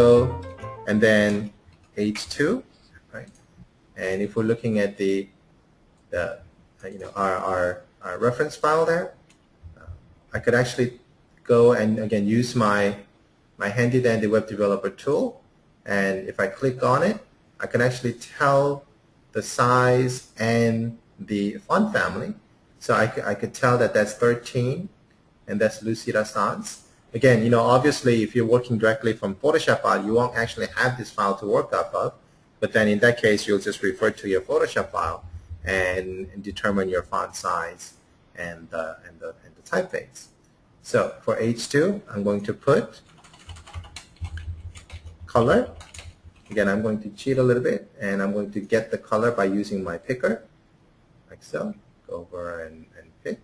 logo, and then H2, right? And if we're looking at the our reference file there, I could actually go and again use my handy dandy web developer tool, and if I click on it, I can actually tell the size and the font family. So I could tell that that's 13, and that's Lucida Sans. Again, obviously, if you're working directly from Photoshop file, you won't actually have this file to work off of. But then in that case, you'll just refer to your Photoshop file and determine your font size and the typeface. So for H2, I'm going to put color. Again, I'm going to cheat a little bit, and I'm going to get the color by using my picker, like so. Go over and pick.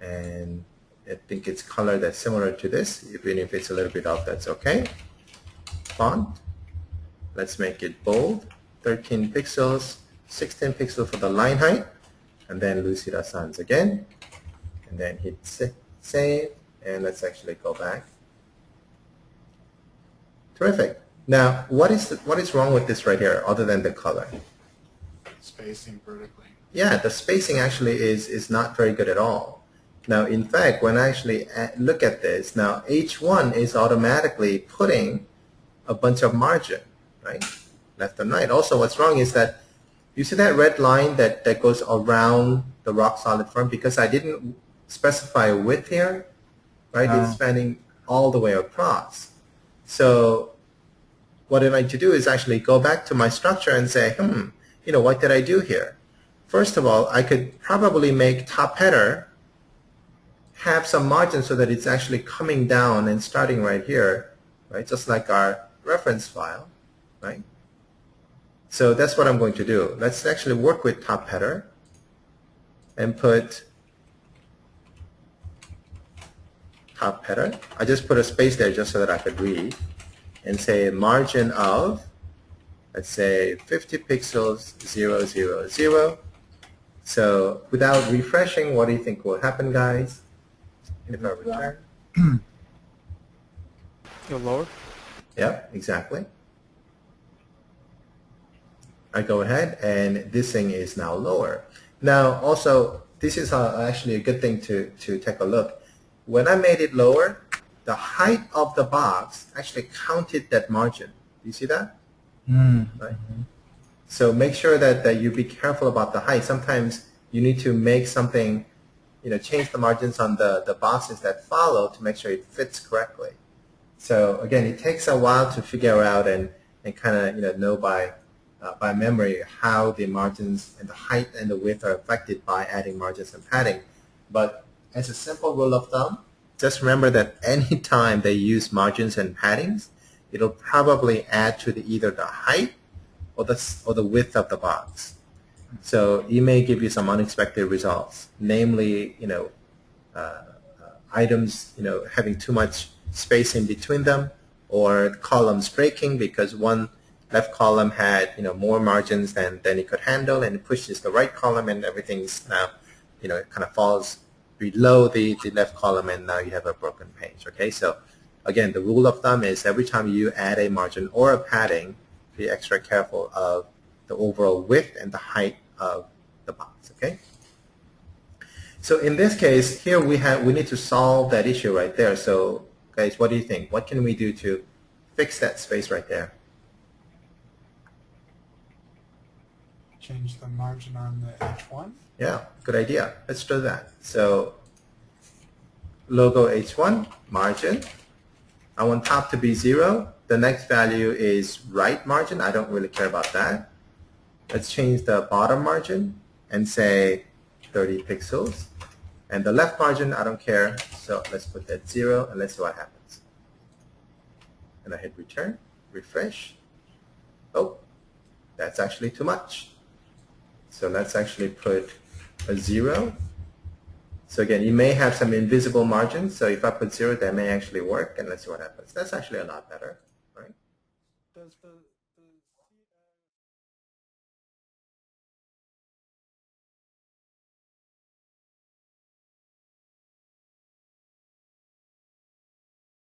And I think it's color that's similar to this. Even if it's a little bit off, that's okay. Font. Let's make it bold. 13 pixels, 16 pixels for the line height. And then Lucida Sans again. And then hit save. And let's actually go back. Terrific. Now, what is wrong with this right here, other than the color? Spacing vertically. Yeah, the spacing actually is not very good at all. Now, in fact, when I actually look at this, now H1 is automatically putting a bunch of margin, right? Left and right. Also, what's wrong is that you see that red line that goes around the Rock-Solid font, because I didn't specify a width here, right? It's spanning all the way across. So what I like to do is actually go back to my structure and say, what did I do here? First of all, I could probably make top header have some margin so that it's actually coming down and starting right here, right? Just like our reference file, right? So that's what I'm going to do. Let's actually work with top header and put top header. I just put a space there just so that I could read, and say margin of, let's say 50 pixels, 0, 0, 0. So without refreshing, what do you think will happen, guys? If I return. You're lower? Yeah, exactly. I go ahead, and this thing is now lower. Now, also, this is actually a good thing to take a look. When I made it lower, the height of the box actually counted that margin. Do you see that? Right? So make sure that you be careful about the height. Sometimes you need to make something, change the margins on the boxes that follow to make sure it fits correctly. So again, it takes a while to figure out and kind of know by memory how the margins and the height and the width are affected by adding margins and padding. But as a simple rule of thumb, just remember that any time they use margins and paddings, it'll probably add to either the height or the width of the box. So it may give you some unexpected results, namely, items, having too much space in between them, or columns breaking because one left column had, more margins than it could handle, and it pushes the right column, and everything's now, it kind of falls below the left column, and now you have a broken page. Okay, so again, the rule of thumb is every time you add a margin or a padding, be extra careful of the overall width and the height of the box. Okay. So in this case, here we need to solve that issue right there. So guys, what do you think? What can we do to fix that space right there? Change the margin on the H1. Yeah, good idea. Let's do that. So logo H1, margin. I want top to be 0. The next value is right margin. I don't really care about that. Let's change the bottom margin and say 30 pixels. And the left margin, I don't care. So let's put that 0, and let's see what happens. And I hit return, refresh. Oh, that's actually too much. So let's actually put a 0. So again, you may have some invisible margins. So if I put 0, that may actually work. And let's see what happens. That's actually a lot better, right? Does the